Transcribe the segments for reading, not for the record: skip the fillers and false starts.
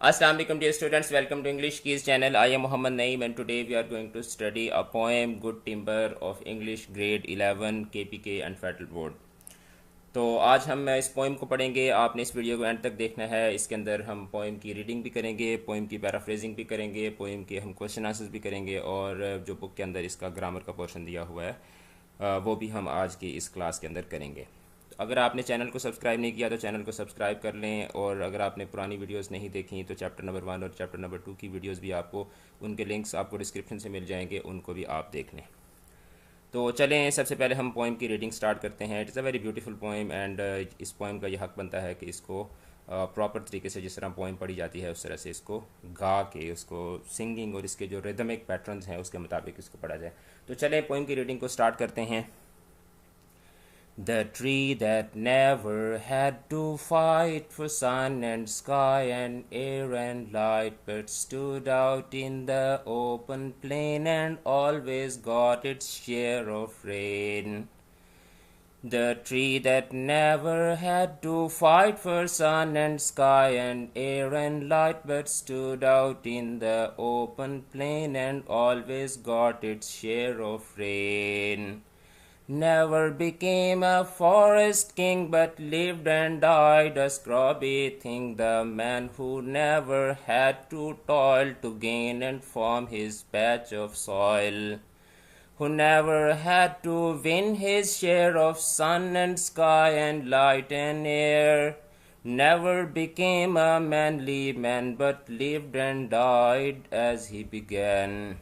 Assalamu alaikum dear students, welcome to English Keys channel. I am Muhammad Naeem and today we are going to study a poem Good Timber of English grade 11 KPK and Federal Board. तो आज हम इस poem को पढ़ेंगे। आपने इस video को and तक देखना है। इसके अंदर हम पोइम की रीडिंग भी करेंगे, पोइम की पैराफ्रेजिंग भी करेंगे, पोइम के हम क्वेश्चन आंसर्स भी करेंगे और जो बुक के अंदर इसका ग्रामर का पोर्शन दिया हुआ है वो भी हम आज की इस क्लास के अंदर करेंगे। अगर आपने चैनल को सब्सक्राइब नहीं किया तो चैनल को सब्सक्राइब कर लें और अगर आपने पुरानी वीडियोस नहीं देखी तो चैप्टर नंबर 1 और चैप्टर नंबर 2 की वीडियोस भी आपको, उनके लिंक्स आपको डिस्क्रिप्शन से मिल जाएंगे, उनको भी आप देख लें। तो चलें, सबसे पहले हम पोइम की रीडिंग स्टार्ट करते हैं। It's a very beautiful poem and इस पोइम का यह हक बनता है कि इसको प्रॉपर तरीके से, जिस तरह पोइम पढ़ी जाती है उस तरह से इसको गा के, उसको सिंगिंग और इसके जो रिदमिक पैटर्न्स हैं उसके मुताबिक इसको पढ़ा जाए। तो चलें पोइम की रीडिंग को स्टार्ट करते हैं। The tree that never had to fight for sun and sky and air and light, but stood out in the open plain and always got its share of rain. The tree that never had to fight for sun and sky and air and light, but stood out in the open plain and always got its share of rain. Never became a forest king, but lived and died a scrubby thing, the man who never had to toil to gain and form his patch of soil, who never had to win his share of sun and sky and light and air, never became a manly man, but lived and died as he began.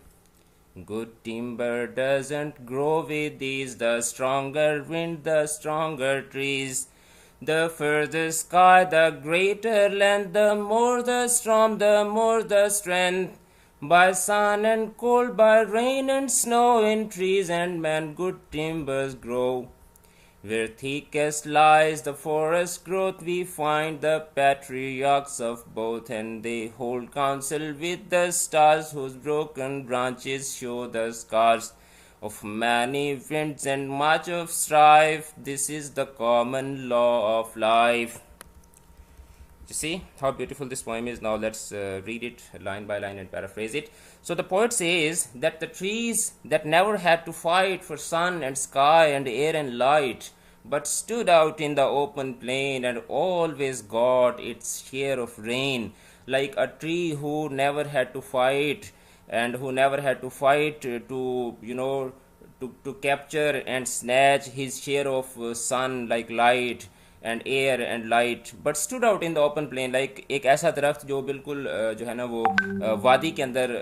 Good timber doesn't grow with these, the stronger wind, the stronger trees. The further sky, the greater land, the more the storm, the more the strength. By sun and cold, by rain and snow, in trees and men good timbers grow. Where thickest lies the forest growth, we find the patriarchs of both, and they hold counsel with the stars, whose broken branches show the scars of many winds and much of strife. This is the common law of life. You see how beautiful this poem is. Now let's read it line by line and paraphrase it. So the poet says that the trees that never had to fight for sun and sky and air and light, but stood out in the open plain and always got its share of rain, like a tree who never had to fight and who never had to fight to capture and snatch his share of sun like light and air and light, but stood out in the open plain, like एक ऐसा दरख्त जो बिल्कुल जो है ना वो वादी के अंदर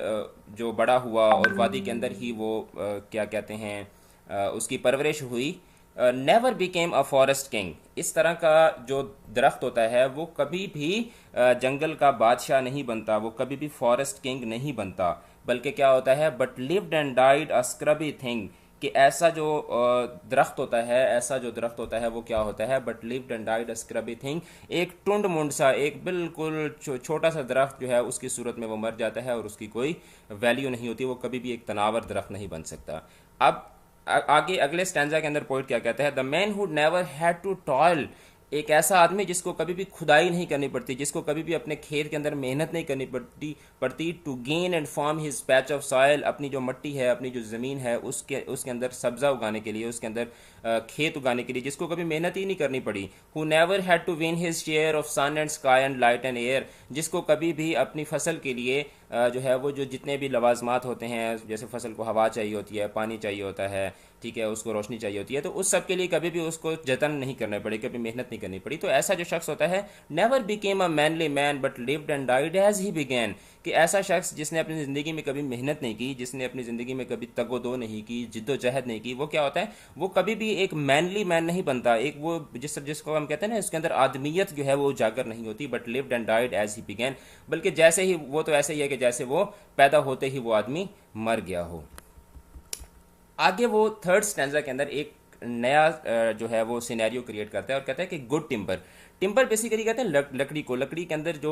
जो बड़ा हुआ और वादी के अंदर ही वो क्या कहते हैं उसकी परवरिश हुई। Never became a forest king, इस तरह का जो दरख्त होता है वो कभी भी जंगल का बादशाह नहीं बनता, वो कभी भी फॉरेस्ट किंग नहीं बनता, बल्कि क्या होता है, but lived and died a scrubby thing, कि ऐसा जो दरख्त होता है, ऐसा जो दरख्त होता है वो क्या होता है, but lived and died a scrubby thing, एक टुंड मुंड सा, एक बिल्कुल छोटा सा दरख्त जो है उसकी सूरत में वो मर जाता है और उसकी कोई वैल्यू नहीं होती, वो कभी भी एक तनावर दरख्त नहीं बन सकता। अब आगे अगले स्टैंजा के अंदर पोइट क्या कहता है, the man who never had to toil, एक ऐसा आदमी जिसको कभी भी खुदाई नहीं करनी पड़ती, जिसको कभी भी अपने खेत के अंदर मेहनत नहीं करनी पड़ती to gain and form his patch of soil, अपनी जो मट्टी है, अपनी जो ज़मीन है उसके अंदर सब्ज़ा उगाने के लिए, उसके अंदर खेत उगाने के लिए, जिसको कभी मेहनत ही नहीं करनी पड़ी। Who never had to win his share of sun and sky and light and air, जिसको कभी भी अपनी फसल के लिए जो है वो जो जितने भी लवाजमात होते हैं, जैसे फसल को हवा चाहिए होती है, पानी चाहिए होता है, ठीक है, उसको रोशनी चाहिए होती है, तो उस सब के लिए कभी भी उसको जतन नहीं करना पड़े, कभी मेहनत नहीं करनी पड़ी। तो ऐसा जो शख्स होता है, never became a manly man but lived and died as he began, कि ऐसा शख्स जिसने अपनी ज़िंदगी में कभी मेहनत नहीं की, जिसने अपनी ज़िंदगी में कभी तगोदो नहीं की, जिद्दोजहद नहीं की, वो क्या होता है, वो कभी भी एक मैनली मैन नहीं बनता, एक वो जिसको हम कहते हैं ना, उसके अंदर आदमियत जो है वो उजागर नहीं होती, but lived and died as he began, बल्कि जैसे ही वो तो ऐसे ही है कि जैसे वो पैदा होते ही वो आदमी मर गया हो। आगे वो थर्ड स्टैंजा के अंदर एक नया जो है वो सिनेरियो क्रिएट करता है और कहता है कि गुड टिम्बर, टिम्बर बेसिकली कहते हैं लकड़ी को, लकड़ी के अंदर जो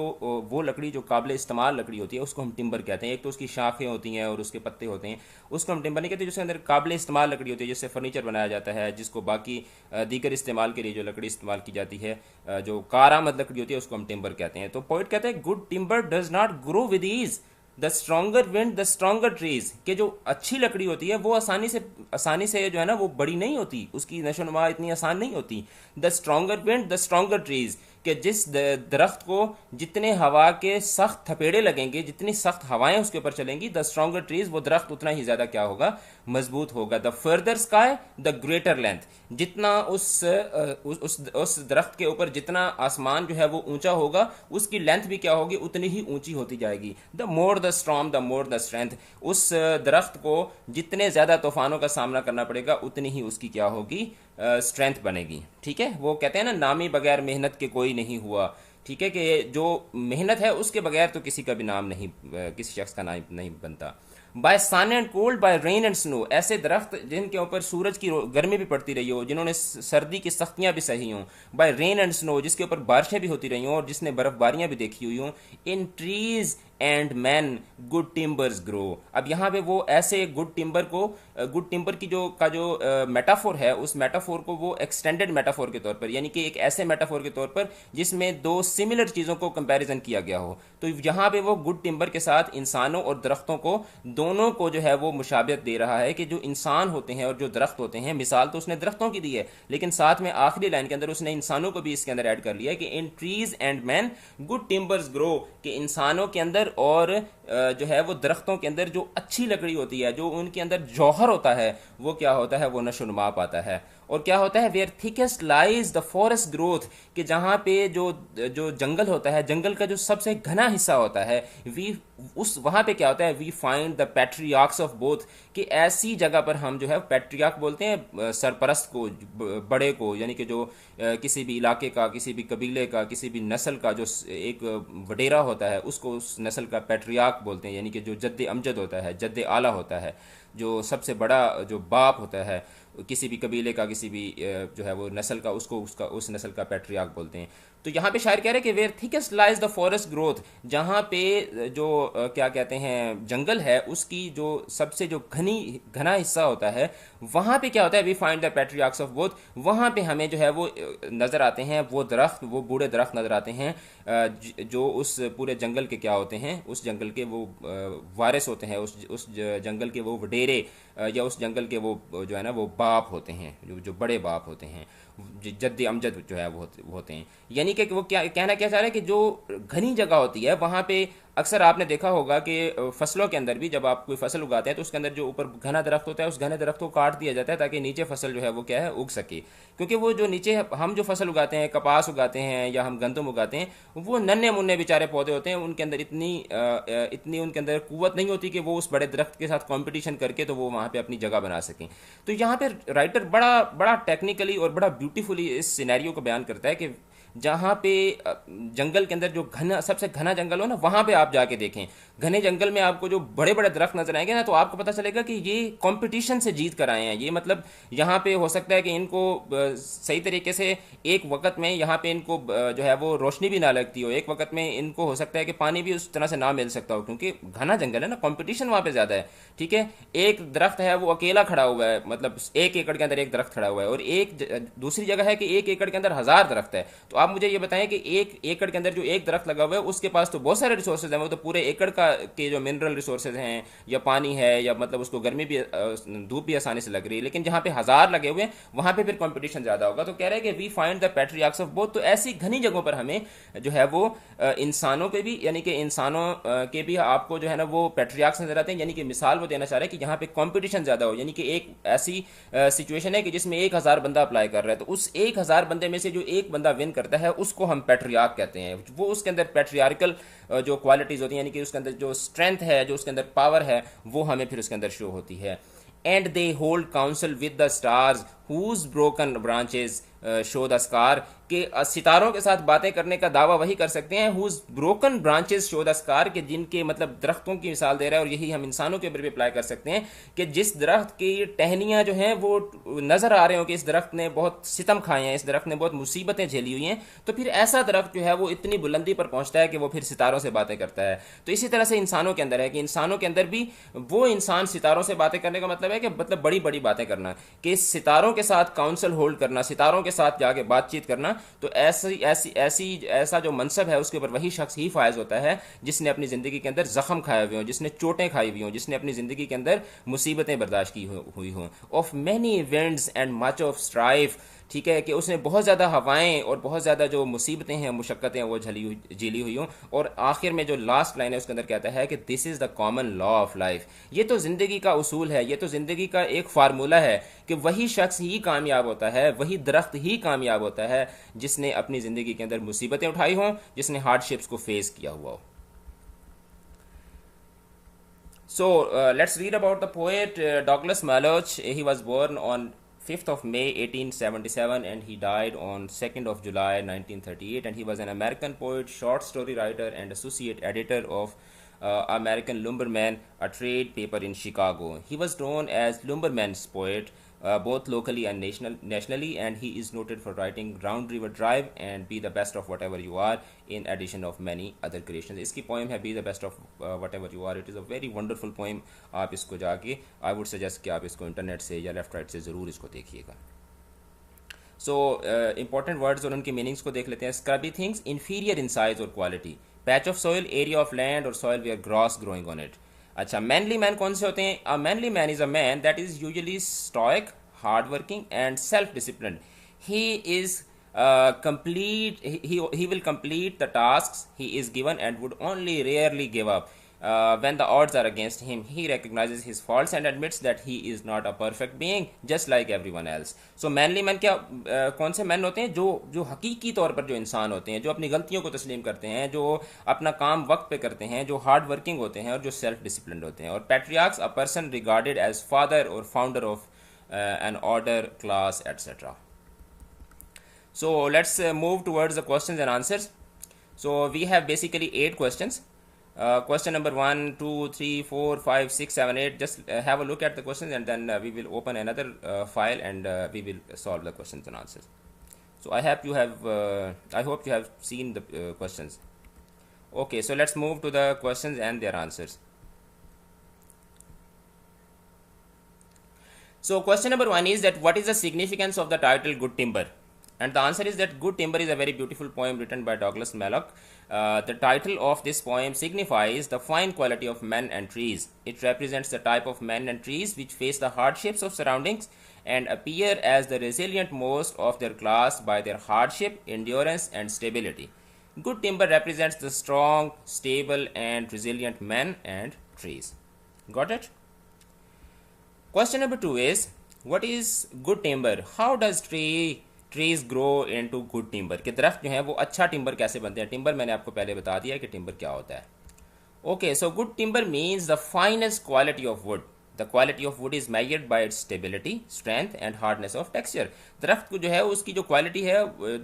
वो लकड़ी जो काबिल इस्तेमाल लकड़ी होती है उसको हम टिम्बर कहते हैं। एक तो उसकी शाखें होती हैं और उसके पत्ते होते हैं, उसको हम टिम्बर नहीं कहते। जिसके अंदर काबिल इस्तेमाल लकड़ी होती है, जिससे फर्नीचर बनाया जाता है, जिसको बाकी दीगर इस्तेमाल के लिए जो लकड़ी इस्तेमाल की जाती है, जो कारआमद लकड़ी होती है, उसको हम टिम्बर कहते हैं। तो पोइट कहते हैं good timber does not grow with ease, the stronger wind the stronger trees, कि जो अच्छी लकड़ी होती है वो आसानी से जो है ना वो बड़ी नहीं होती, उसकी नशोनुमा इतनी आसान नहीं होती। The stronger wind the stronger trees, कि जिस दरख्त को जितने हवा के सख्त थपेड़े लगेंगे, जितनी सख्त हवाएं उसके ऊपर चलेंगी, द स्ट्रॉन्गर ट्रीज, वो दरख्त उतना ही ज्यादा क्या होगा, मजबूत होगा। The further sky the greater length, जितना उस दरख्त के ऊपर जितना आसमान जो है वो ऊंचा होगा, उसकी लेंथ भी क्या होगी, उतनी ही ऊंची होती जाएगी। The more the strong the more the strength, उस दरख्त को जितने ज्यादा तूफानों का सामना करना पड़ेगा उतनी ही उसकी क्या होगी, स्ट्रेंथ बनेगी। ठीक है, वो कहते हैं ना, नामी बगैर मेहनत के कोई नहीं हुआ। ठीक है, कि जो मेहनत है उसके बगैर तो किसी का भी नाम नहीं, किसी शख्स का नाम नहीं बनता। By sun and cold by rain and snow, ऐसे दरख्त जिनके ऊपर सूरज की गर्मी भी पड़ती रही हो, जिन्होंने सर्दी की सख्तियां भी सही हों। बाय रेन एंड स्नो, जिसके ऊपर बारिशें भी होती रही हों और जिसने बर्फबारियां भी देखी हुई हों। In trees and man good timbers grow, अब यहाँ पे वो ऐसे गुड टिम्बर को, गुड टिम्बर की जो मेटाफोर है, उस मेटाफोर को वो एक्सटेंडेड मेटाफोर के तौर पर, यानी कि एक ऐसे मेटाफोर के तौर पर जिसमें दो सिमिलर चीज़ों को कंपैरिजन किया गया हो। तो यहाँ पे वो गुड टिम्बर के साथ इंसानों और दरख्तों को, दोनों को जो है वो मुशाबियत दे रहा है कि जो इंसान होते हैं और जो दरख्त होते हैं, मिसाल तो उसने दरख्तों की दी है, लेकिन साथ में आखिरी लाइन के अंदर उसने इंसानों को भी इसके अंदर ऐड कर लिया है कि in trees and man good timbers grow, कि इंसानों के अंदर और जो है वो दरख्तों के अंदर जो अच्छी लकड़ी होती है, जो उनके अंदर जौहर होता है, वो क्या होता है, वो नशोनुमा पाता है। और क्या होता है, where thickest lies the forest growth, कि जहाँ पे जो जो जंगल होता है, जंगल का जो सबसे घना हिस्सा होता है, वी उस वहाँ पे क्या होता है, we find the patriarchs of both, कि ऐसी जगह पर हम जो है, पैट्रियार्क बोलते हैं सरपरस्त को, बड़े को, यानी कि जो किसी भी इलाके का, किसी भी कबीले का, किसी भी नस्ल का जो एक वडेरा होता है, उसको उस नस्ल का पैट्रियार्क बोलते हैं। यानी कि जो जद्द अमजद होता है, जद्द आला होता है, जो सबसे बड़ा जो बाप होता है किसी भी कबीले का, किसी भी जो है वो नस्ल का, उसको उस नस्ल का पैट्रियार्क बोलते हैं। तो यहाँ पे शायर कह रहे हैं कि where thickest lies the forest growth, जहाँ पे जो क्या कहते हैं जंगल है, उसकी जो सबसे जो घना हिस्सा होता है, वहाँ पे क्या होता है, we find the patriarchs of both, वहाँ पे हमें जो है वो नज़र आते हैं वो दरख्त, वो बूढ़े दरख्त नज़र आते हैं, जो उस पूरे जंगल के क्या होते हैं, उस जंगल के वो वारिस होते हैं, उस जंगल के वो वडेरे, या उस जंगल के वो जो है ना वो बाप होते हैं, जो बड़े बाप होते हैं, जद्द अमजद जो है वो होते हैं। यानी कि वो क्या कहना क्या चाह रहे हैं कि जो घनी जगह होती है वहाँ पे अक्सर आपने देखा होगा कि फसलों के अंदर भी जब आप कोई फसल उगाते हैं तो उसके अंदर जो ऊपर घना दरख्त होता है, उस घने दरख्त को काट दिया जाता है ताकि नीचे फसल जो है वो क्या है, उग सके। क्योंकि वो जो नीचे हम जो फसल उगाते हैं, कपास उगाते हैं या हम गंदम उगाते हैं, वो नन्हे मुन्ने बेचारे पौधे होते हैं, उनके अंदर इतनी उनके अंदर कुव्वत नहीं होती कि वो उस बड़े दरख्त के साथ कंपटीशन करके तो वो वहाँ पे अपनी जगह बना सकें। तो यहाँ पे राइटर बड़ा बड़ा टेक्निकली और बड़ा ब्यूटीफुली इस सिनेरियो को बयान करता है कि जहाँ पे जंगल के अंदर जो घना, सबसे घना जंगल हो ना, वहाँ पे आप जाके देखें, घने जंगल में आपको जो बड़े बड़े दरख्त नजर आएंगे ना, तो आपको पता चलेगा कि ये कंपटीशन से जीत कर आए हैं। ये मतलब यहाँ पे हो सकता है कि इनको सही तरीके से एक वक्त में यहाँ पे इनको जो है वो रोशनी भी ना लगती हो, एक वक्त में इनको हो सकता है कि पानी भी उस तरह से ना मिल सकता हो, क्योंकि घना जंगल है ना, कंपटीशन वहाँ पे ज़्यादा है। ठीक है, एक दरख्त है वो अकेला खड़ा हुआ है, मतलब 1 एकड़ के अंदर एक दरख्त खड़ा हुआ है, और दूसरी जगह है कि 1 एकड़ के अंदर 1000 दरख्त है। तो आप मुझे ये बताएं कि 1 एकड़ के अंदर जो एक दरख्त लगा हुआ है उसके पास तो बहुत सारे रिसोर्सेज हैं, वो तो पूरे एकड़ के जो मिनरल रिसोर्सेज हैं, या पानी है, या मतलब उसको गर्मी भी, धूप भी आसानी से लग रही है। लेकिन जहाँ पे 1000 लगे हुए हैं वहाँ पे फिर कंपटीशन ज़्यादा होगा। तो कह रहे हैं कि we find the patriarchs of both, तो ऐसी घनी जगहों पर हमें जो है वो इंसानों के भी, यानी कि इंसानों के भी आपको जो है ना वो पैट्रियार्क्स नजर आते हैं। यानी कि मिसाल वो देना चाह रहे हैं कि जहाँ पे कंपटीशन ज़्यादा हो, यानी कि एक ऐसी सिचुएशन है कि जिसमें 1000 बंदा अप्लाई कर रहा है, तो उस 1000 बंदे में से जो एक बंदा विन करता है उसको हम पैट्रियार्क कहते हैं। वो उसके अंदर पैट्रियार्कल जो क्वालिटीज होती हैं, यानी कि उसके अंदर जो स्ट्रेंथ है, जो उसके अंदर पावर है, वो हमें फिर उसके अंदर शो होती है। And they hold council with the stars whose broken branches show the scar, कि सितारों के साथ बातें करने का दावा वही कर सकते हैं whose broken branches show the scar, के जिनके मतलब दरख्तों की मिसाल दे रहा है, और यही हम इंसानों के ऊपर भी अप्लाई कर सकते हैं कि जिस दरख्त की टहनियाँ जो हैं वो नज़र आ रहे हो कि इस दरख्त ने बहुत सितम खाए हैं, इस दरख्त ने बहुत मुसीबतें झेली हुई हैं, तो फिर ऐसा दरख्त जो है वो इतनी बुलंदी पर पहुंचता है कि वो फिर सितारों से बातें करता है। तो इसी तरह से इंसानों के अंदर है कि इंसानों के अंदर भी वो इंसान, सितारों से बातें करने का मतलब है कि मतलब बड़ी बड़ी बातें करना, कि सितारों के साथ काउंसिल होल्ड करना, सितारों के साथ जाके बातचीत करना, तो ऐसा जो मनसब है उसके ऊपर वही शख्स ही फायज होता है जिसने अपनी ज़िंदगी के अंदर जख्म खाए हुए हों, जिसने चोटें खाई हुई हों, जिसने अपनी ज़िंदगी के अंदर मुसीबतें बर्दाश्त की हुई हों, of many events and much of strife, ठीक है, कि उसने बहुत ज़्यादा हवाएं और बहुत ज़्यादा जो मुसीबतें हैं, मुशक्क़तें हैं, वो झेली हुई हों। और आखिर में जो लास्ट लाइन है उसके अंदर कहता है कि this is the common law of life, ये तो ज़िंदगी का उसूल है, ये तो ज़िंदगी का एक फार्मूला है कि वही शख्स ही कामयाब होता है, वही दरख्त ही कामयाब होता है जिसने अपनी ज़िंदगी के अंदर मुसीबतें उठाई हों, जिसने हार्डशिप्स को फेस किया हुआ हो। So let's read about the poet Douglas Malloch. He was born on 5th of May 1877 and he died on 2nd of July 1938, and he was an American poet, short story writer and associate editor of American Lumberman, a trade paper in Chicago. He was known as Lumberman's poet both locally and nationally, and he is noted for writing Round River Drive and Be the Best of Whatever You Are, in addition of many other creations. इसकी poem है Be the Best of Whatever You Are. It is a very wonderful poem. आप इसको जाके I would suggest कि आप इसको internet से या लेफ्ट राइट से ज़रूर इसको देखिएगा. So important words और उनकी मीनिंग्स को देख लेते हैं. Scrubby things, inferior in size or quality. Patch of soil, area of land or soil where grass growing on it. अच्छा, मैनली मैन कौन से होते हैं? A manly man is a man that is usually stoic, hard working and self discipline. He is complete, he will complete the tasks he is given and would only rarely give up. When the odds are against him, he recognizes his faults and admits that he is not a perfect being, just like everyone else. So manly man क्या कौन से man होते हैं? जो हकीकी तौर पर जो इंसान होते हैं, जो अपनी गलतियों को तस्लीम करते हैं, जो अपना काम वक्त पे करते हैं, जो हार्ड वर्किंग होते हैं और जो सेल्फ डिसिप्लिन होते हैं. और patriarchs, a person regarded as father or founder of an order, class, etc. So let's move towards the questions and answers. So we have basically 8 questions. Question number 1, 2, 3, 4, 5, 6, 7, 8. Just have a look at the questions, and then we will open another file and we will solve the questions and answers. So I hope you have seen the questions. Okay, so let's move to the questions and their answers. So question number 1 is that what is the significance of the title Good Timber? And the answer is that Good Timber is a very beautiful poem written by Douglas Malloch. The title of this poem signifies the fine quality of men and trees. It represents the type of men and trees which face the hardships of surroundings and appear as the resilient most of their class by their hardship, endurance, and stability. Good timber represents the strong, stable, and resilient men and trees. Got it? Question number 2 is, what is good timber? How does trees grow into good timber? कि दरख्त जो है वो अच्छा timber कैसे बनते हैं? Timber मैंने आपको पहले बता दिया कि टिम्बर क्या होता है. Okay, so good timber means the finest quality of wood. The quality of wood is measured by its stability, strength and hardness of texture. दरख्त को जो है उसकी जो क्वालिटी है,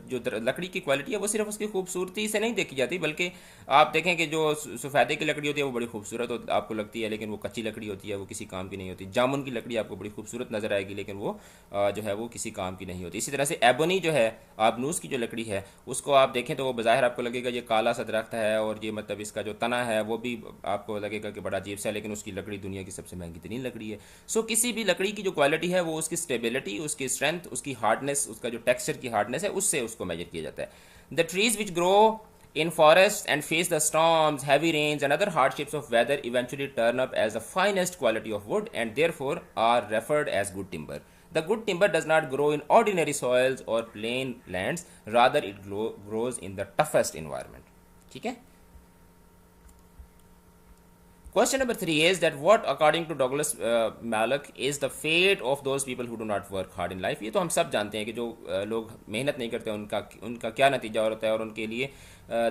जो लकड़ी की क्वालिटी है, वो सिर्फ उसकी खूबसूरती से नहीं देखी जाती, बल्कि आप देखें कि जो सफ़ेदे की लकड़ी होती है वो बड़ी खूबसूरत आपको लगती है, लेकिन वो कच्ची लकड़ी होती है, वो किसी काम की नहीं होती. जामुन की लकड़ी आपको बड़ी खूबसूरत नज़र आएगी, लेकिन वो जो है वो किसी काम की नहीं होती. इसी तरह से एबोनी जो है, आबनूस की जो लकड़ी है, उसको आप देखें तो वो बज़ाहिर आपको लगेगा ये काला सा दरख्त है, और ये मतलब इसका जो तना है वो भी आपको लगेगा कि बड़ा अजीब सा है, लेकिन उसकी लकड़ी दुनिया की सबसे महंगी तरीन लकड़ी है. सो किसी भी लकड़ी की जो क्वालिटी है वो उसकी स्टेबिलिटी, उसकी स्ट्रेंथ, उसकी हार्डनेस, उसका जो टेक्सचर की हार्डनेस है, उससे उसको मेजर किया जाता है. The trees which grow in forests and face the storms, heavy rains and other hardships of weather eventually turn up as the finest quality of wood and therefore are referred as good timber. The good timber does not grow in ordinary soils or plain lands, rather it grows in the toughest environment. ठीक है? Question number 3 is that what according to Douglas Malloch is the fate of those people who do not work hard in life. ये तो हम सब जानते हैं कि जो लोग मेहनत नहीं करते उनका क्या नतीजा होता है और उनके लिए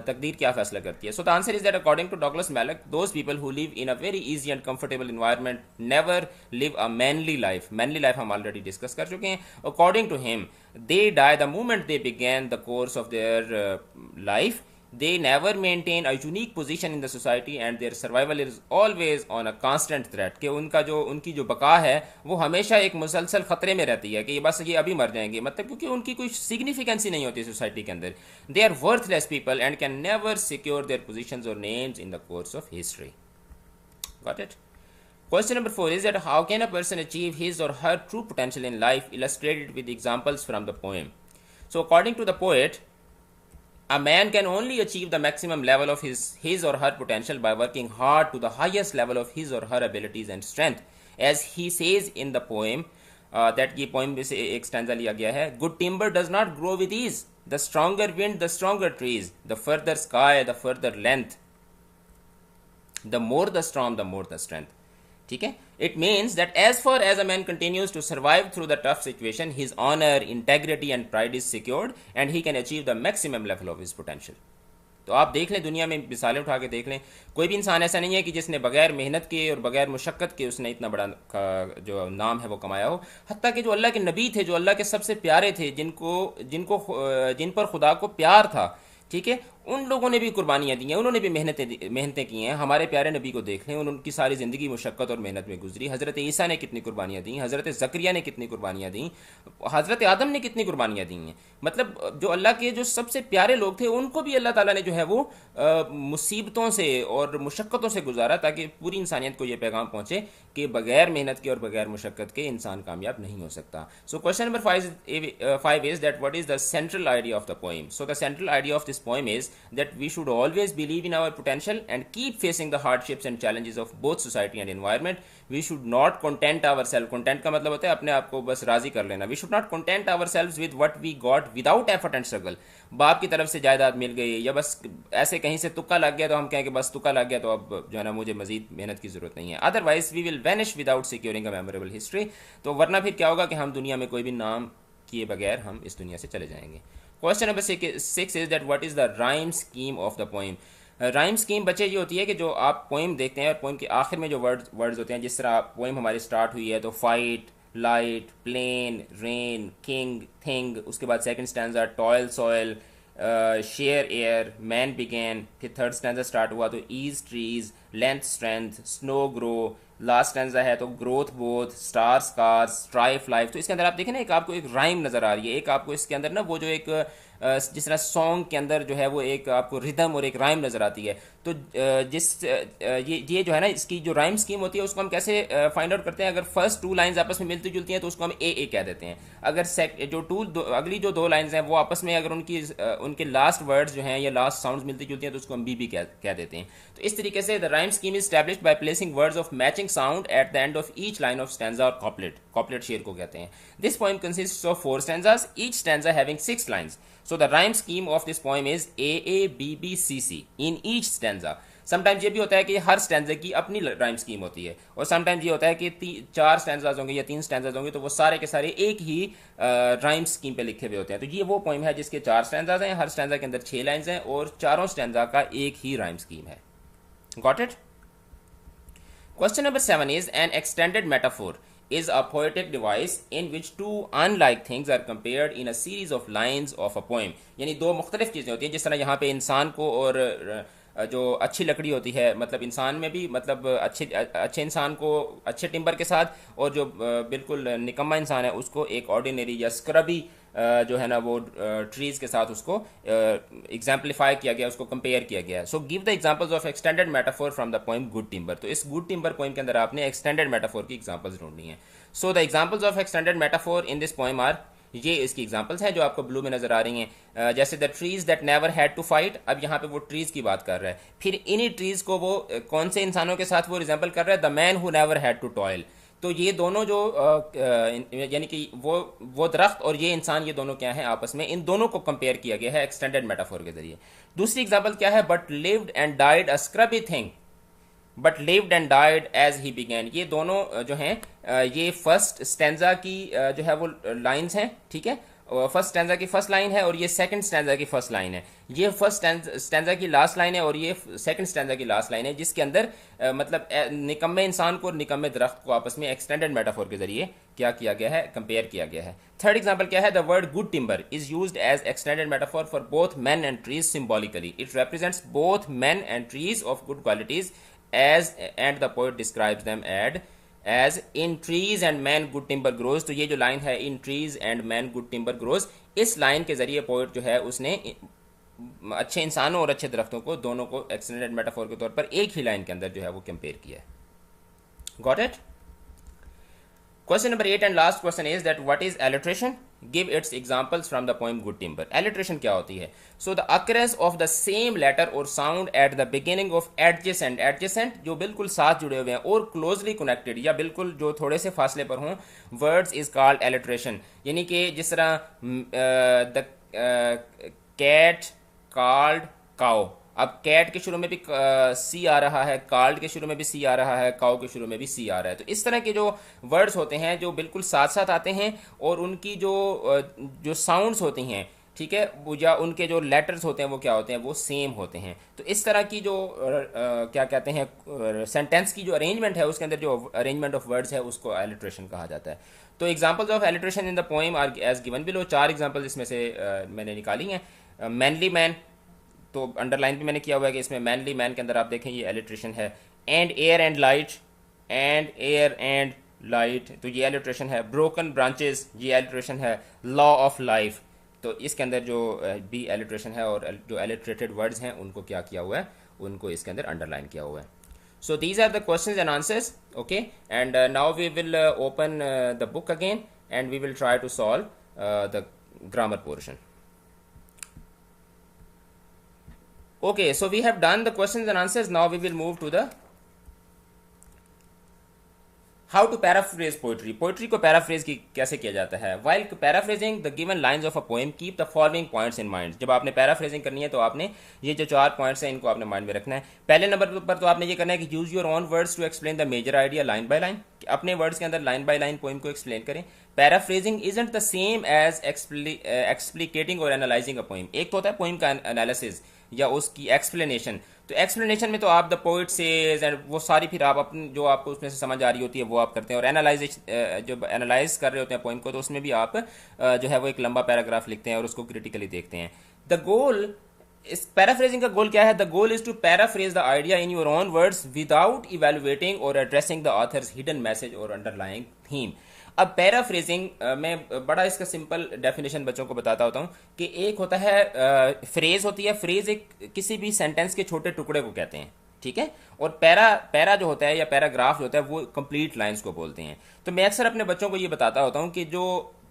तकदीर क्या फैसला करती है. So the answer is that according to Douglas Malloch, those people who live in a very easy and comfortable environment never live a manly life. Manly life हम already discuss कर चुके हैं. According to him, they die the moment they began the course of their life. They never maintain a unique position in the society and their survival is always on a constant threat. कि उनकी जो बका है वो हमेशा एक मुसलसल ख़तरे में रहती है कि बस ये अभी मर जाएंगे, मतलब क्योंकि उनकी कोई सिग्निफिकेंस ही नहीं होती सोसाइटी के अंदर. They are worthless people and can never secure their positions or names in the course of history. Got it? Question number 4 is that how can a person achieve his or her true potential in life, illustrated with examples from the poem. So according to the poet, a man can only achieve the maximum level of his or her potential by working hard to the highest level of his or her abilities and strength. As he says in the poem, that ये poem में से एक stanza लिया गया है. Good timber does not grow with ease. The stronger wind, the stronger trees. The further sky, the further length. The more the storm, the more the strength. ठीक है. It means that as far as a man continues to survive through the tough situation, his honor, integrity and pride is secured and he can achieve the maximum level of his potential. तो आप देख लें, दुनिया में मिसालें उठा के देख लें, कोई भी इंसान ऐसा नहीं है कि जिसने बगैर मेहनत के और बगैर मुशक्क़त के उसने इतना बड़ा जो नाम है वो कमाया हो. हत्ता कि जो अल्लाह के नबी थे, जो अल्लाह के सबसे प्यारे थे, जिन पर खुदा को प्यार था, ठीक है, उन लोगों ने भी कुर्बानियाँ दी हैं, उन्होंने भी मेहनतें की हैं. हमारे प्यारे नबी को देख लें, उनकी सारी ज़िंदगी मुशक्क़त और मेहनत में गुजरी. हज़रत ईसा ने कितनी कुर्बानियाँ दी, हज़रत ज़करिया ने कितनी कुर्बानियाँ दी, हज़रत आदम ने कितनी कुर्बानियाँ दी हैं. मतलब जो अल्लाह के जो सबसे प्यारे लोग थे उनको भी अल्लाह ताला ने जो है वो मुसीबतों से और मुशक्क़तों से गुजारा, ताकि पूरी इंसानियत को ये पैगाम पहुँचे कि बगैर मेहनत के और बगैर मुशक्क़त के इंसान कामयाब नहीं हो सकता. So question number 5 is that what is the central idea of the poem. So the central idea of this poem is that we should always believe in our potential and keep facing the hardships and challenges of both society and environment. We should not content ourselves. Content का मतलब होता है अपने आप को बस राजी कर लेना. We should not content ourselves with what we got without effort and struggle. बाप की तरफ से जायदाद मिल गई या बस ऐसे कहीं से तुक्का लग गया तो हम कहें कि बस तुक्का लग गया तो अब जो है ना मुझे मजीद मेहनत की ज़रूरत नहीं है. Otherwise we will vanish without securing a memorable history. तो वरना फिर क्या होगा कि हम दुनिया में कोई भी नाम किए बगैर हम इस दुनिया से चले जाएंगे. Question number 6 is that what is the rhyme scheme of the poem. Rhyme scheme बच्चे ये होती है कि जो आप पोइम देखते हैं और पोइम के आखिर में जो वर्ड्स होते हैं, जिस तरह पोइम हमारी स्टार्ट हुई है तो fight, light, plain, rain, king, thing, उसके बाद second stanza toil, soil, share, air, man began, फिर थर्ड स्टैंजा स्टार्ट हुआ तो ease, trees, length, strength, snow, grow, last stanza है तो growth, both, star, scars, strife, life. तो इसके अंदर आप देखें ना, एक आपको एक राइम नज़र आ रही है, एक आपको इसके अंदर ना वो जो एक जिस तरह सॉन्ग के अंदर जो है वो एक आपको रिदम और एक राइम नज़र आती है. तो ये जो है ना इसकी जो राइम स्कीम होती है उसको हम कैसे फाइंड आउट करते हैं. अगर फर्स्ट 2 लाइंस आपस में मिलती जुलती हैं तो उसको हम ए कह देते हैं. अगर अगली जो 2 लाइंस हैं वो आपस में अगर उनके लास्ट वर्ड्स जो हैं या लास्ट साउंड्स मिलती जुलती हैं तो उसको हम बी कह देते हैं. तो इस तरीके से the rhyme scheme is established by placing words of matching sound at the end of each line of stanza और कॉपलेट शेर को कहते हैं. This poem consists of 4 stanzas, each stanza having 6 lines. So the rhyme scheme of this poem is AABBCC in each stanza. Sometimes ये भी होता है कि हर स्टैंजा की अपनी राइम स्कीम होती है और समटाइम्स ये होता है कि 4 स्टैंजाज होंगे या 3 स्टैंजाज होंगे तो वो सारे के सारे एक ही राइम स्कीम पे लिखे हुए होते हैं. तो ये वो पोइम है जिसके 4 स्टैंजाज हैं, हर स्टैंजा के अंदर 6 लाइन्स हैं और चारों स्टैंजा का एक ही राइम स्कीम है. Got it? Question number 7 is an extended metaphor is a poetic device in which two unlike things are compared in a series of lines of a poem. यानी 2 मुख्तलिफ चीज़ें होती हैं. जिस तरह यहाँ पे इंसान को और जो अच्छी लकड़ी होती है, मतलब इंसान में भी मतलब अच्छे इंसान को अच्छे टिम्बर के साथ और जो बिल्कुल निकम्मा इंसान है उसको एक ऑर्डिनरी या स्क्रबी जो है ना वो ट्रीज़ के साथ उसको एग्जाम्पलीफाई किया गया, उसको कंपेयर किया गया. So give the examples of extended metaphor from the poem good timber. तो इस गुड टिम्बर पोएम के अंदर आपने एक्सटेंडेड मेटाफोर की एग्जांपल्स ढूंढनी है. So the examples of extended metaphor in this poem are, ये इसकी एग्जांपल्स हैं जो आपको ब्लू में नजर आ रही हैं. जैसे the trees that never had to fight. अब यहाँ पे वो ट्रीज की बात कर रहा है. फिर इन्हीं ट्रीज को वो कौन से इंसानों के साथ वो रिजेंबल कर रहा है? The man who never had to toil. तो ये दोनों जो यानी कि वो दरख्त और ये इंसान, ये दोनों क्या हैं आपस में, इन दोनों को कंपेयर किया गया है एक्सटेंडेड मेटाफोर के जरिए. दूसरी एग्जांपल क्या है? But lived and died a scrubby thing. But lived and died as he began. ये दोनों जो हैं ये फर्स्ट स्टैंजा की जो है वो लाइंस हैं, ठीक है। फर्स्ट स्टैंजा की फर्स्ट लाइन है और ये सेकंड स्टैंजा की फर्स्ट लाइन है। ये फर्स्ट स्टैंजा की लास्ट लाइन है और ये सेकंड स्टैंजा की लास्ट लाइन है, जिसके अंदर मतलब निकम्मे इंसान को और निकम्मे दरख्त को आपस में एक्सटेंडेड मेटाफोर के जरिए क्या किया गया है, कंपेयर किया गया है। थर्ड एग्जांपल क्या है, the word good timber is used as extended metaphor for both man and trees symbolically. It represents both man and trees of good qualities as and the poet describes them as in trees and man good timber grows। तो ये जो line है in trees and man good timber grows, इस line के जरिए poet जो है उसने अच्छे इंसानों और अच्छे दरख्तों को दोनों को एक्सटेंडेड मेटाफोर के तौर पर एक ही लाइन के अंदर जो है वो कंपेयर किया है। Got it? Question number 8 and last question is that what is alliteration? Give its examples from the poem Good Timber। Alliteration क्या होती है? So the occurrence of the same letter or sound at the beginning of adjacent जो बिल्कुल साथ जुड़े हुए हैं और closely connected या बिल्कुल जो थोड़े से फासले पर हों, words is called alliteration। यानी कि जिस तरह the cat called cow, अब कैट के शुरू में भी सी आ रहा है, कार्ड के शुरू में भी सी आ रहा है, काउ के शुरू में भी सी आ रहा है। तो इस तरह के जो वर्ड्स होते हैं जो बिल्कुल साथ साथ आते हैं और उनकी जो साउंड्स होती हैं, ठीक है, या उनके जो लेटर्स होते हैं वो क्या होते हैं, वो सेम होते हैं। तो इस तरह की जो क्या कहते हैं सेंटेंस की जो अरेंजमेंट है उसके अंदर जो अरेंजमेंट ऑफ वर्ड्स है उसको एलिट्रेशन कहा जाता है। तो examples of alliteration in the poem are as given below. 4 examples इसमें से मैंने निकाली हैं। मैनली मैन, तो अंडरलाइन भी मैंने किया हुआ है कि इसमें मैनली मैन के अंदर आप देखें ये एलिट्रेशन है। And air and light, and air and light, तो ये एलिट्रेशन है। ब्रोकन ब्रांचेस, ये एलिट्रेशन है। लॉ ऑफ लाइफ, तो इसके अंदर जो भी एलिट्रेशन है और जो एलिट्रेटेड वर्ड्स हैं उनको क्या किया हुआ है, उनको इसके अंदर अंडरलाइन किया हुआ है। So these are the questions and answers, okay. And now we will open the book again and we will try to solve the grammar portion. Okay, so we have done the questions and answers. Now we will move to the how to paraphrase poetry। Poetry को paraphrase की कैसे किया जाता है। While paraphrasing the given lines of a poem, keep the following points in mind। जब आपने paraphrasing करनी है तो आपने ये जो 4 पॉइंट्स हैं इनको आपने माइंड में रखना है। पहले नंबर पर तो आपने ये करना है कि use your own words to explain the major idea line by line. अपने वर्ड्स के अंदर लाइन बाय लाइन पोएम को एक्सप्लेन करें। Paraphrasing isn't the same as explicating or analysing a poem. एक तो होता है पोएम का एनालिसिस या उसकी एक्सप्लेनेशन। तो एक्सप्लेनेशन में तो आप द पोइट सेज एंड वो सारी फिर आप अपनी जो आपको उसमें से समझ आ रही होती है वो आप करते हैं। और जब एनालाइज कर रहे होते हैं पोइम को तो उसमें भी आप जो है वो एक लंबा पैराग्राफ लिखते हैं और उसको क्रिटिकली देखते हैं। द गोल, इस पैराफ्रेजिंग का गोल क्या है? The goal is to paraphrase the idea in your own words without evaluating or addressing the author's hidden message or underlying theme. अब पैराफ्रेजिंग में बड़ा इसका सिंपल डेफिनेशन बच्चों को बताता होता हूँ कि एक होता है फ्रेज होती है। फ्रेज एक किसी भी सेंटेंस के छोटे टुकड़े को कहते हैं, ठीक है। और पैरा जो होता है या पैराग्राफ जो होता है वो कंप्लीट लाइंस को बोलते हैं। तो मैं अक्सर अपने बच्चों को ये बताता होता हूँ कि जो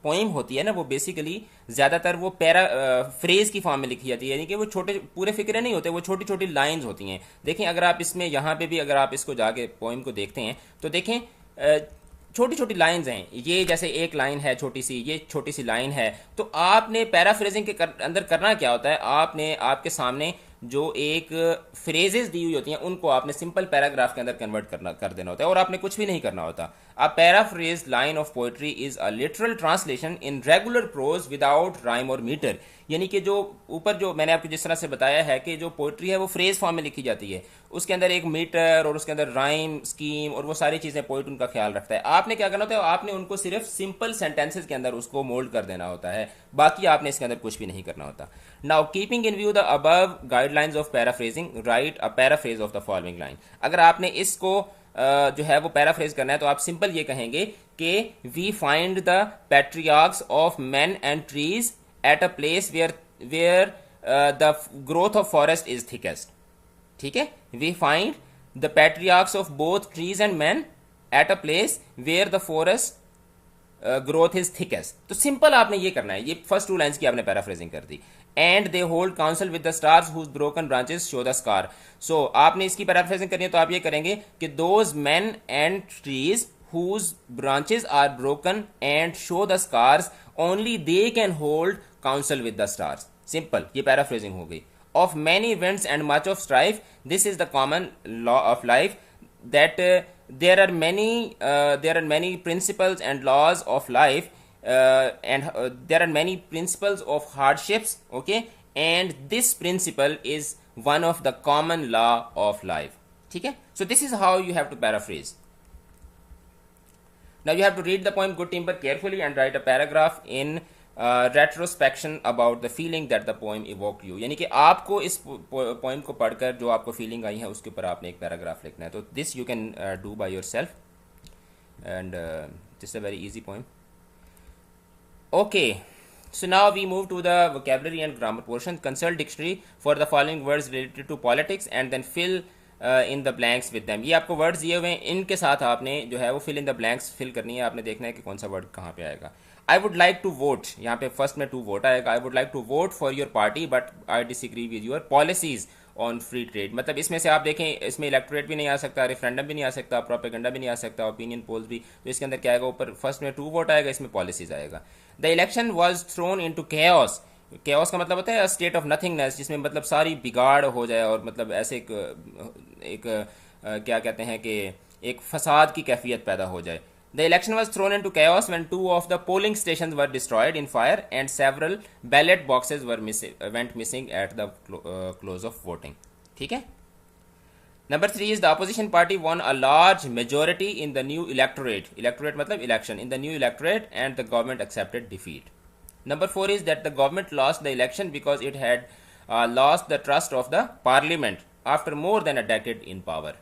पोइम होती है ना वो बेसिकली ज़्यादातर वो फ्रेज की फॉर्म में लिखी जाती है, यानी कि वो छोटे पूरे फिक्रे नहीं होते, वो छोटी छोटी लाइंस होती हैं। देखें अगर आप इसमें यहाँ पे भी अगर आप इसको जाके पोइम को देखते हैं तो देखें छोटी छोटी लाइंस हैं। ये जैसे एक लाइन है छोटी सी, ये छोटी सी लाइन है। तो आपने पैराफ्रेजिंग के अंदर करना क्या होता है, आपने आपके सामने जो एक फ्रेजेस दी हुई होती हैं उनको आपने सिंपल पैराग्राफ के अंदर कन्वर्ट कर देना होता है और आपने कुछ भी नहीं करना होता। A paraphrase line of poetry is a literal translation in regular prose without rhyme or metre. यानी कि जो ऊपर जो मैंने आपको जिस तरह से बताया है कि जो पोएट्री है वो फ्रेज फॉर्म में लिखी जाती है, उसके अंदर एक मीटर और उसके अंदर राइम स्कीम और वो सारी चीज़ें पोएट उनका ख्याल रखता है। आपने क्या करना होता है, आपने उनको सिर्फ सिंपल सेंटेंसेस के अंदर उसको मोल्ड कर देना होता है, बाकी आपने इसके अंदर कुछ भी नहीं करना होता। Now keeping in view the above guidelines of paraphrasing, right a paraphrase of the following line. अगर आपने इसको जो है वो पैराफ्रेज करना है तो आप सिंपल ये कहेंगे कि we find the patriarchs of man and trees at a place where the growth of forest is thickest. ठीक है, we find the patriarchs of both trees and man at a place where the forest growth is thickest. तो simple आपने ये करना है, ये first 2 lines की आपने पैराफ्रेजिंग कर दी। And they hold council with the stars whose broken branches show the scar. So आपने इसकी पैराफ्रेजिंग करनी है तो आप ये करेंगे कि those man and trees whose branches are broken and show the scars only they can hold council with the stars. Simple, ये पैराफ्रेजिंग हो गई। Of many events and much of strife this is the common law of life that there are many principles and laws of life, and there are many principles of hardships, okay, and this principle is one of the common law of life. ठीक है, so this is how you have to paraphrase. Now you have to read the poem Good Timber carefully and write a paragraph in retrospection about the feeling that the poem evoked you. यानी कि आपको इस poem को पढ़कर जो आपको feeling आई है उसके ऊपर आपने एक पैराग्राफ लिखना है. तो this you can do by your self, and this is a very easy poem. Okay, so now we move to the vocabulary and grammar portion. Consult dictionary for the following words related to politics and then fill in the blanks with them. ये आपको words दिए हुए हैं, इनके साथ आपने जो है वो fill in the blanks fill करनी है. आपने देखना है कि कौन सा word कहाँ पे आएगा. I would like to vote, यहाँ पे first में to vote आएगा. I would like to vote for your party but I disagree with your policies on free trade. मतलब इसमें से आप देखें, इसमें इलेक्टोरेट भी नहीं आ सकता, रेफरेंडम भी नहीं आ सकता, प्रोपेगेंडा भी नहीं आ सकता, ओपिनियन पोल्स भी. तो इसके अंदर क्या आएगा, ऊपर फर्स्ट में टू वोट आएगा, इसमें पॉलिसीज आएगा. The election was thrown into chaos. Chaos का मतलब होता है स्टेट ऑफ नथिंगनेस, जिसमें मतलब सारी बिगाड़ हो जाए और मतलब ऐसे एक क्या कहते हैं कि एक फसाद की कैफियत पैदा हो जाए. The election was thrown into chaos when 2 of the polling stations were destroyed in fire and several ballot boxes went missing at the close of voting. ठीक है. Number 3 is the opposition party won a large majority in the new electorate. Electorate मतलब election. In the new electorate and the government accepted defeat. Number 4 is that the government lost the election because it had lost the trust of the parliament after more than a decade in power.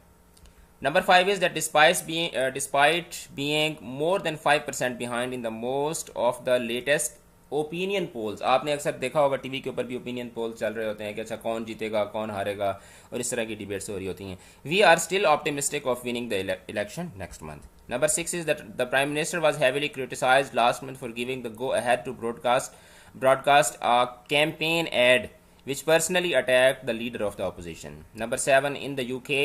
Number 5 is that despite being more than 5% behind in the most of the latest opinion polls, आपने अक्सर देखा होगा TV के ऊपर भी opinion polls चल रहे होते हैं कि अच्छा कौन जीतेगा कौन हारेगा और इस तरह की डिबेट्स हो रही होती हैं. We are still optimistic of winning the election next month. Number 6 is that the Prime Minister was heavily criticized last month for giving the go-ahead to broadcast a campaign ad which personally attacked the leader of the opposition. Number 7, in the UK,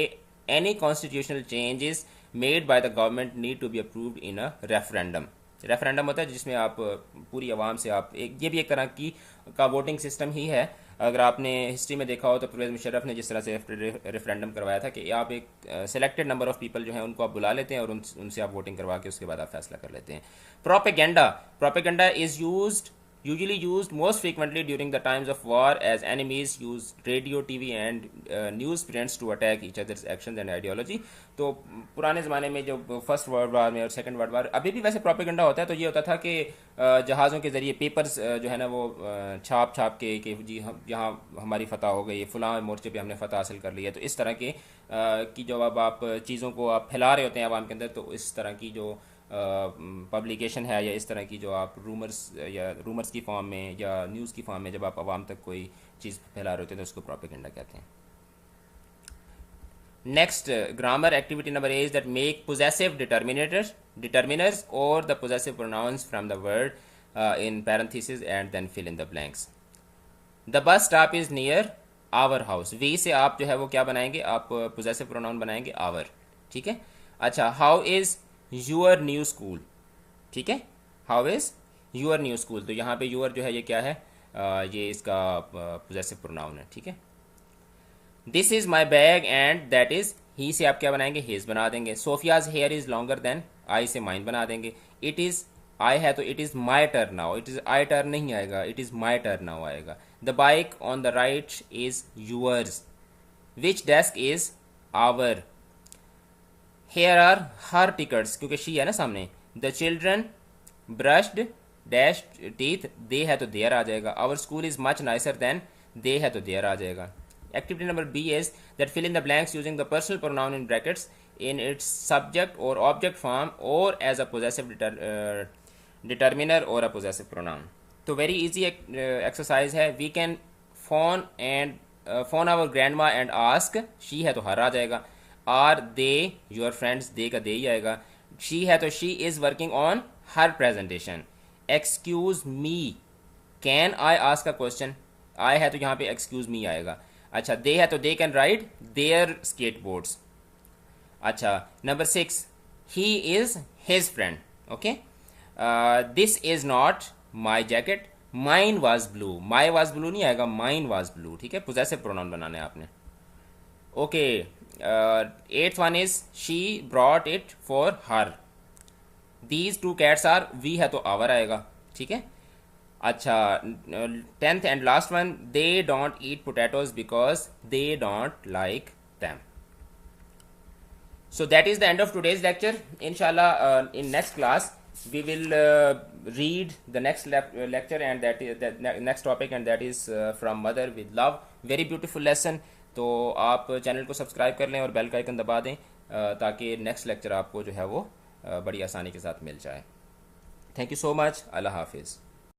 any constitutional changes made by the government need to be approved in a referendum. Referendum होता है जिसमें आप पूरी आवाम से आप ये भी एक तरह की का वोटिंग सिस्टम ही है. अगर आपने हिस्ट्री में देखा हो तो परवेज़ मुशर्रफ ने जिस तरह से रेफरेंडम करवाया था कि आप एक सेलेक्टेड नंबर ऑफ पीपल जो हैं उनको आप बुला लेते हैं और उनसे आप वोटिंग करवा के उसके बाद आप फैसला कर लेते हैं. Propaganda is usually used most frequently during the times of war as enemies use radio, TV and newsprints to attack each other's actions and ideology. तो पुराने ज़माने में जो फर्स्ट वर्ल्ड वार में और सेकंड वर्ल्ड वार, अभी भी वैसे प्रोपेगेंडा होता है. तो ये होता था कि जहाज़ों के ज़रिए पेपर्स जो है ना वो छाप के कि जी हम यहाँ हमारी फ़तह हो गई, फ़लाँ मोर्चे पे हमने फ़तह हासिल कर ली है. तो इस तरह के कि जो अब आप चीज़ों को आप फैला रहे होते हैं आवाम के अंदर, तो इस तरह की जो पब्लिकेशन है या इस तरह की जो आप रूमर्स की फॉर्म में या न्यूज़ की फॉर्म में जब आप आवाम तक कोई चीज़ फैला रहे होते हैं तो उसको प्रोपेगेंडा कहते हैं. Next, grammar activity number 8 is that make possessive determiners or the possessive pronouns from the word in parenthesis and then fill in the blanks. The bus stop is near our house. We say आप जो है वो क्या बनाएंगे, आप possessive pronoun बनाएंगे our. ठीक है. अच्छा, how is your new school. ठीक है, how is your new school. तो यहाँ पे यूअर जो है ये क्या है, ये इसका पोजेसिव प्रोनाउन है. ठीक है. This is my bag and that is, he से आप क्या बनाएंगे, हिज बना देंगे. Sophia's hair is longer than, I से माइन बना देंगे. इट इज़, आई है तो it is my turn now. It is I turn नहीं आएगा, it is my turn now आएगा. The bike on the right is yours. Which desk is our. Here are her tickets, क्योंकि she है ना सामने. The children brushed dashed teeth, they है तो there आ जाएगा. Our school is much nicer than, they है तो there आ जाएगा. Activity number B is that fill in the blanks using the personal pronoun in brackets in its subject or object form or as a possessive determiner or a possessive pronoun. तो very easy exercise है. We can phone our grandma and ask, she है तो her आ जाएगा. Are they your friends, they का they ही आएगा. She है तो she is working on her presentation. Excuse me, can I ask a question. I है तो यहाँ पे एक्सक्यूज मी आएगा. अच्छा, दे है तो they can ride their skateboards. अच्छा, number 6, he is his friend. Okay. This is not my jacket, mine was blue. My was blue नहीं आएगा, माइन वाज ब्लू. ठीक है, पोजेसिव प्रोनाउन बनाना है आपने. Okay. Eighth one is she brought it for her. These two cats are, we है तो our आएगा. ठीक है. अच्छा, tenth and last one, they don't eat potatoes because they don't like them. So that is the end of today's lecture. Inshallah, in next class we will read the next lecture, and that is the next topic, and that is from Mother with Love. Very beautiful lesson. तो आप channel को subscribe कर लें और bell का icon दबा दें ताकि नेक्स्ट लेक्चर आपको जो है वो बड़ी आसानी के साथ मिल जाए. Thank you so much. अल्लाह हाफिज़.